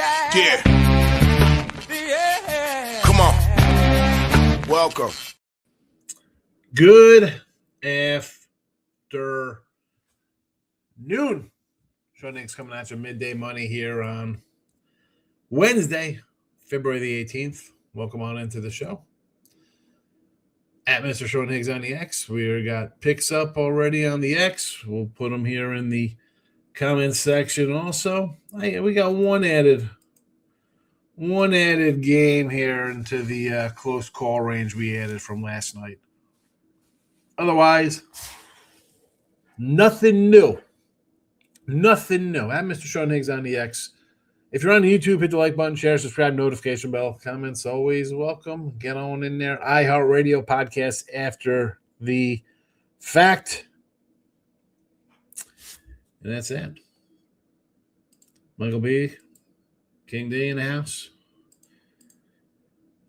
Yeah. Come on. Welcome. Good afternoon. Sean Higgs coming at you midday money here on Wednesday, February the 18th. Welcome on into the show. At Mr. Sean Higgs on the X. We got picks up already on the X. We'll put them here in the comment section also. We got one added game here into the close call range we added from last night. Otherwise, nothing new. Nothing new. I'm Mr. Sean Higgs on the X. If you're on YouTube, hit the like button, share, subscribe, notification bell. Comments always welcome. Get on in there. iHeartRadio podcast after the fact. And that's it. Michael B. King D in the house.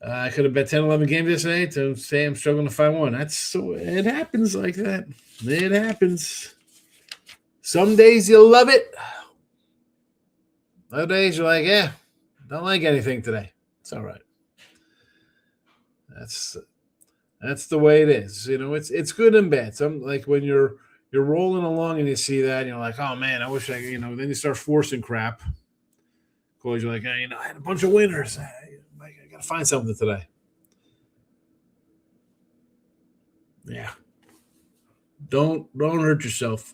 I could have bet 10, 11 games yesterday to say I'm struggling to find one. It happens like that. It happens. Some days you love it. Other days you're like, don't like anything today. It's all right. That's the way it is. You know, it's good and bad. Some like when you're rolling along and you see that, and you're like, oh man, I wish then you start forcing crap. Because you're like, I had a bunch of winners. I got to find something today. Yeah. Don't hurt yourself.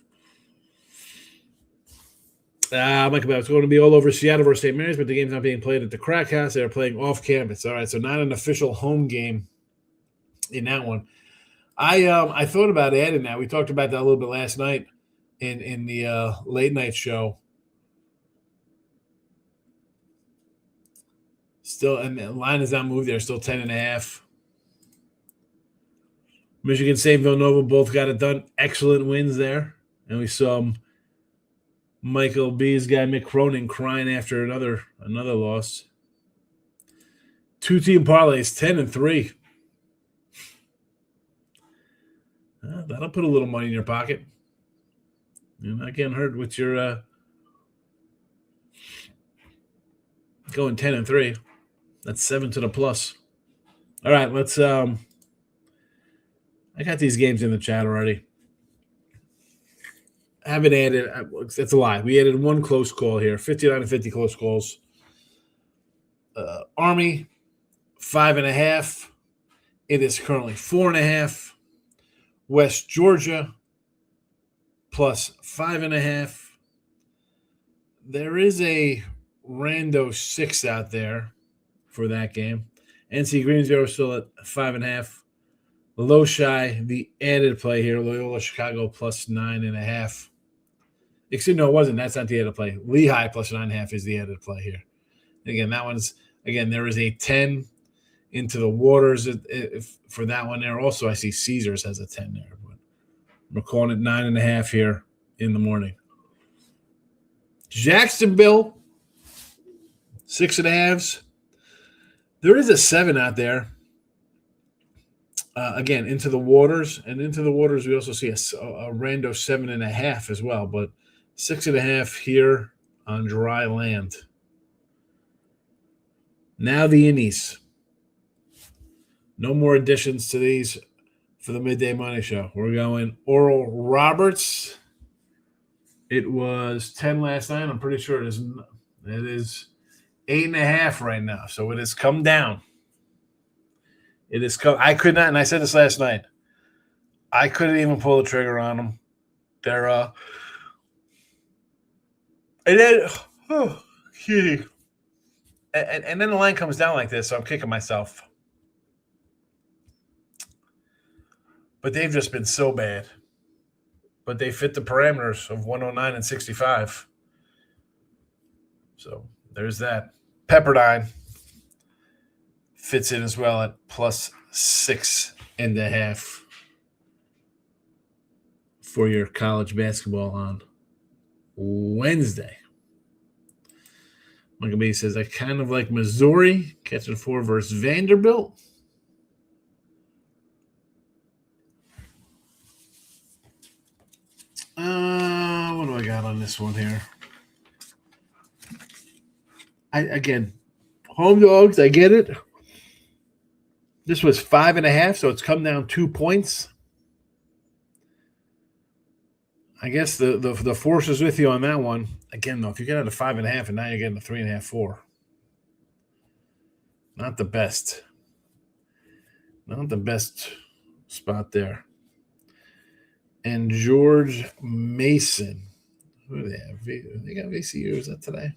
Michael Bell, it's going to be all over Seattle versus St. Mary's, but the game's not being played at the Crack House. They're playing off campus. All right, so not an official home game in that one. I thought about adding that. We talked about that a little bit last night in the late night show. Still, and the line has not moved there. Still 10.5. Michigan State, Villanova both got it done. Excellent wins there, and we saw Michael B's guy Mick Cronin crying after another loss. 2-team parlays, 10-3. That'll put a little money in your pocket. You're not getting hurt with your going 10-3. That's 7 to the plus. All right, let's. I got these games in the chat already. I haven't added. That's a lie. We added one close call here. 59-50 close calls. Army 5.5. It is currently 4.5. West Georgia plus 5.5. There is a rando 6 out there for that game. NC Greensboro still at 5.5. Low Shy, the added play here. Loyola Chicago plus 9.5. Excuse me, no, it wasn't. That's not the added play. Lehigh plus 9.5 is the added play here. And again, there is a 10 into the waters for that one there. Also, I see Caesars has a 10 there. But we're calling it 9.5 here in the morning. Jacksonville, 6.5. There is a 7 out there. Again, into the waters. And into the waters, we also see a rando 7.5 as well. But 6.5 here on dry land. Now the innies. No more additions to these for the Midday Money Show. We're going Oral Roberts. It was 10 last night. I'm pretty sure it is 8.5 right now. So it has come down. It has come. I could not, and I said this last night, I couldn't even pull the trigger on them. They're and then and then the line comes down like this, so I'm kicking myself. But they've just been so bad. But they fit the parameters of 109 and 65. So there's that. Pepperdine fits in as well at plus 6.5 for your college basketball on Wednesday. Michael B says, I kind of like Missouri catching 4 versus Vanderbilt. What do I got on this one here? Again, home dogs, I get it. This was 5.5, so it's come down 2 points. I guess the force is with you on that one. Again, though, if you get out of 5.5 and now you're getting a 3.5, 4. Not the best. Not the best spot there. And George Mason. Who do they have? They got VCU. Is that today?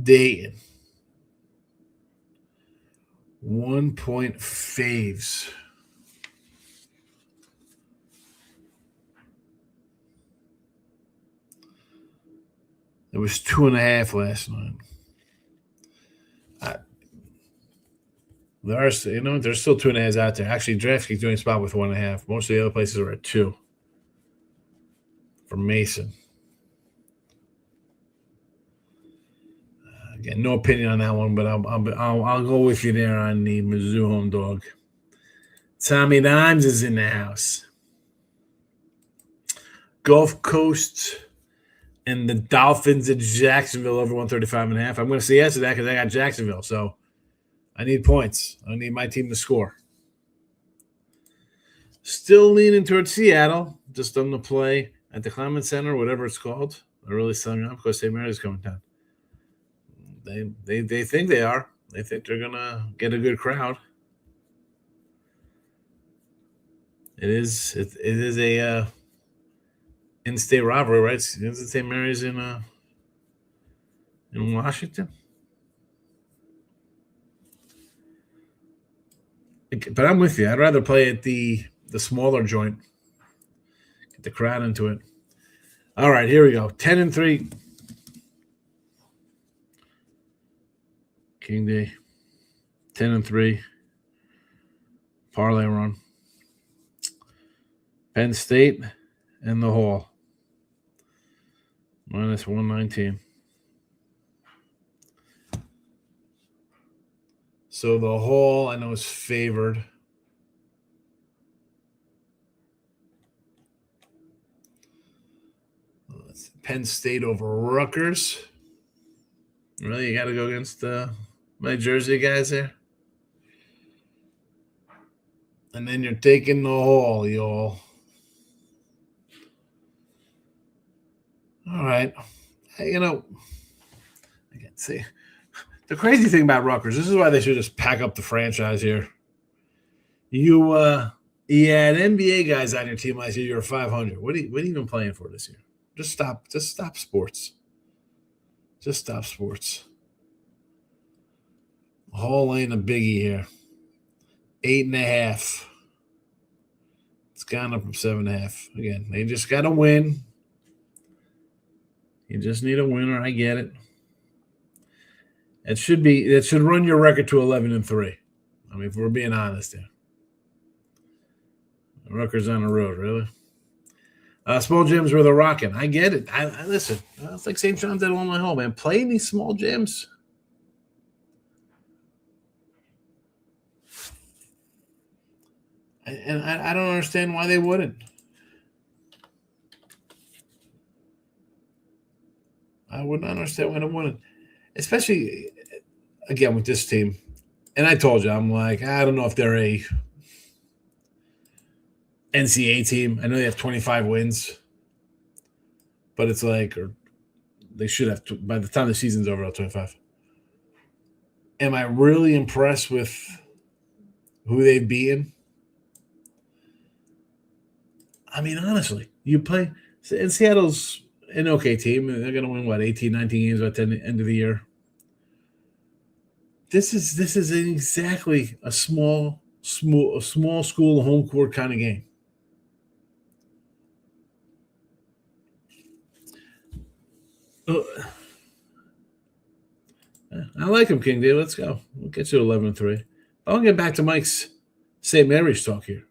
Dayton. 1 point faves. It was 2.5 last night. There's still 2.5s out there. Actually, DraftKings doing a spot with 1.5. Most of the other places are at 2 for Mason. Again, no opinion on that one, but I'll go with you there on the Mizzou home dog. Tommy Dimes is in the house. Gulf Coast and the Dolphins at Jacksonville over 135.5. I'm going to say yes to that because I got Jacksonville, so I need points. I need my team to score. Still leaning towards Seattle. Just them to play at the Climate Center, whatever it's called. They're really selling up because St. Mary's coming down. They think they are. They think they're going to get a good crowd. It is a in-state rivalry, right? Isn't St. Mary's in Washington? But I'm with you. I'd rather play at the smaller joint. Get the crowd into it. All right, here we go. 10-3. King Day. 10-3. Parlay run. Penn State and the Hall. Minus 119. So the Hall, I know, is favored. Penn State over Rutgers. Really, you got to go against my Jersey guys there? And then you're taking the Hall, y'all. All right. Hey, I can't see. The crazy thing about Rutgers, this is why they should just pack up the franchise here. You had NBA guys on your team last year. You're 500. What are you even playing for this year? Just stop sports. Just stop sports. Hall ain't a biggie here. 8.5. It's gone up from 7.5. Again, they just got to win. You just need a winner. I get it. It should run your record to 11-3. I mean, if we're being honest here. Rutgers on the road, really. Small gyms where they're rocking. I get it. I listen. It's like St. John's at Illinois home, man. Play in these small gyms. And I don't understand why they wouldn't. I would not understand why they wouldn't. Especially, again, with this team. And I told you, I'm like, I don't know if they're a NCAA team. I know they have 25 wins. But it's like, or they should have, by the time the season's over, 25. Am I really impressed with who they've beaten? I mean, honestly, you play – and Seattle's an okay team. They're going to win, 18, 19 games at the end of the year. This is exactly a small school home court kind of game. I like him, King D. Let's go. We'll get you 11-3. I'll get back to Mike's St. Mary's talk here.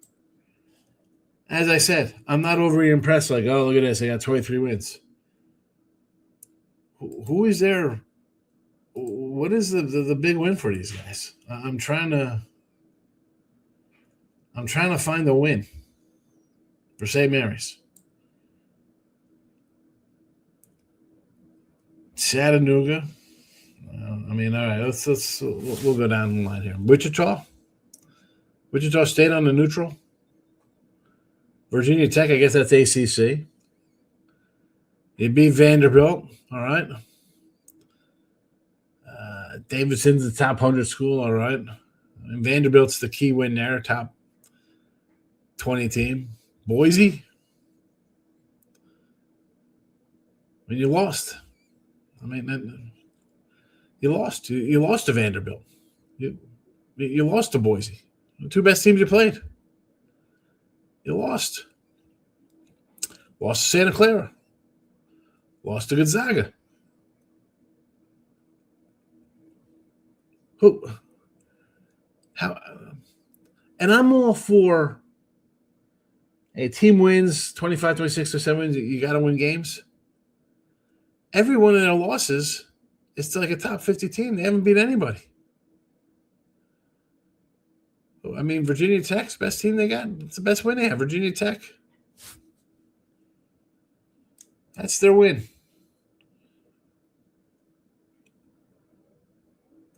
As I said, I'm not overly impressed. Like, oh, look at this. I got 23 wins. Who is there? What is the big win for these guys? I'm trying to find the win for St. Mary's. Chattanooga. All right. We'll go down the line here. Wichita State on the neutral. Virginia Tech, I guess that's ACC. You beat Vanderbilt. All right. Davidson's the top 100 school. All right. And Vanderbilt's the key win there, top 20 team. Boise. You lost. You lost. You lost to Vanderbilt. You lost to Boise. The two best teams you played. You lost. Lost to Santa Clara. Lost to Gonzaga. Who? How? And I'm all for a team wins 25, 26, or 7 wins. You got to win games. Every one of their losses is to like a top 50 team. They haven't beat anybody. Virginia Tech's best team they got. It's the best win they have. Virginia Tech. That's their win.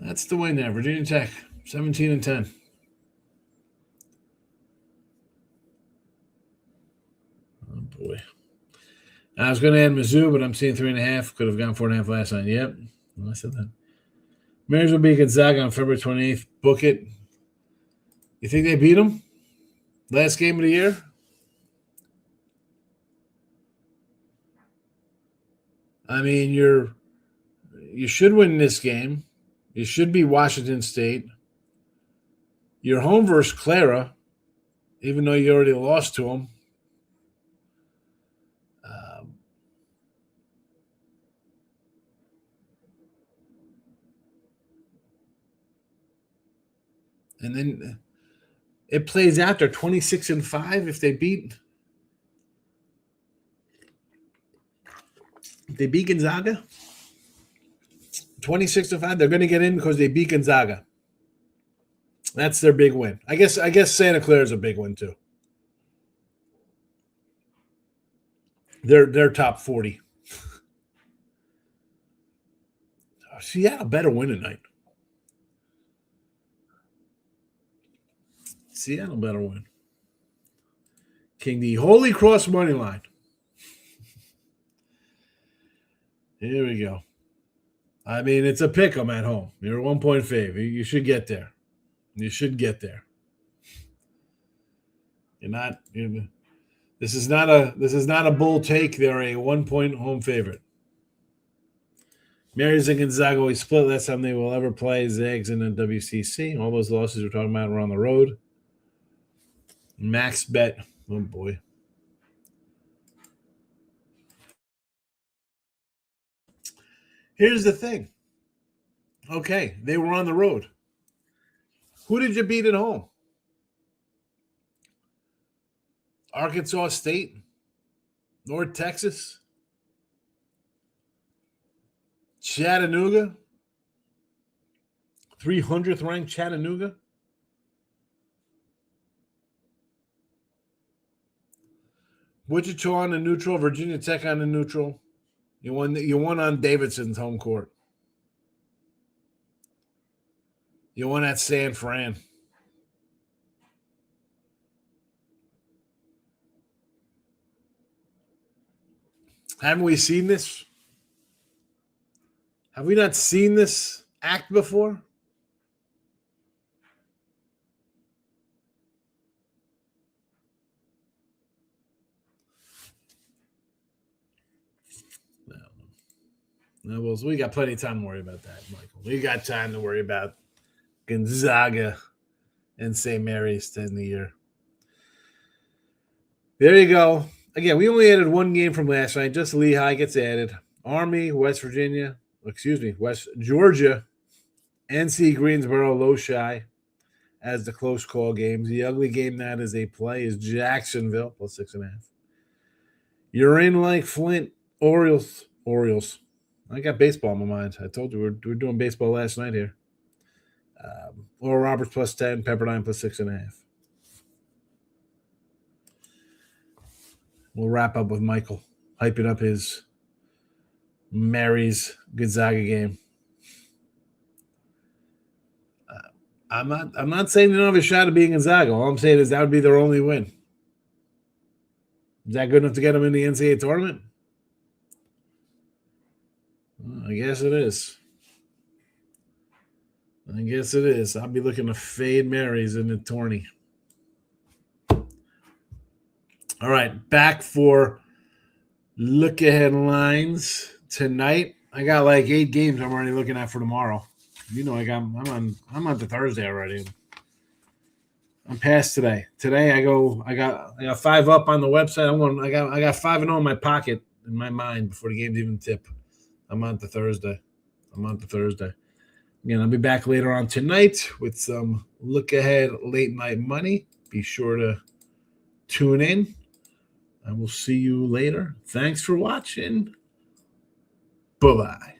That's the win there. Virginia Tech, 17-10. Oh, boy. I was going to add Mizzou, but I'm seeing 3.5. Could have gone 4.5 last night. Yep. I said that. Marysville beat Gonzaga on February 28th. Book it. You think they beat them? Last game of the year? You should win this game. You should be Washington State. You're home versus Clara, even though you already lost to them. And then it plays out. They're 26-5 if they beat Gonzaga. 26-5. They're going to get in because they beat Gonzaga. That's their big win. I guess Santa Clara is a big win too. They're top 40. Seattle better win tonight. Seattle better win. King D. Holy Cross money line. Here we go. It's a pick 'em at home. You're a 1-point fave. You should get there. You should get there. This is not a bull take. They're a 1-point home favorite. Marys and Gonzaga always split. Last time they will ever play Zags in the WCC. All those losses we're talking about were on the road. Max bet. Oh boy. Here's the thing. Okay, they were on the road. Who did you beat at home? Arkansas State? North Texas? Chattanooga? 300th ranked Chattanooga? Wichita on the neutral, Virginia Tech on the neutral. You won on Davidson's home court. You won at San Fran. Haven't we seen this? Have we not seen this act before? No, well, we got plenty of time to worry about that, Michael. We got time to worry about Gonzaga and St. Mary's to end the year. There you go. Again, we only added one game from last night. Just Lehigh gets added. Army, West Georgia, NC Greensboro, Loshi as the close call games. The ugly game that is a play is Jacksonville plus 6.5. You're in like Flint, Orioles. I got baseball in my mind. I told you we're doing baseball last night here. Oral Roberts plus 10, Pepperdine plus 6.5. We'll wrap up with Michael hyping up his Mary's Gonzaga game. I'm not saying they don't have a shot of being Gonzaga. All I'm saying is that would be their only win. Is that good enough to get them in the NCAA tournament? Well, I guess it is. I'll be looking to fade Mary's in the tourney. All right, back for look-ahead lines tonight. I got like 8 games I'm already looking at for tomorrow. You know, I'm on to Thursday already. I'm past today. Today I got 5 up on the website. I got 5-0 in my pocket in my mind before the games even tip. I'm on to Thursday. Again, I'll be back later on tonight with some look-ahead late-night money. Be sure to tune in. I will see you later. Thanks for watching. Bye-bye.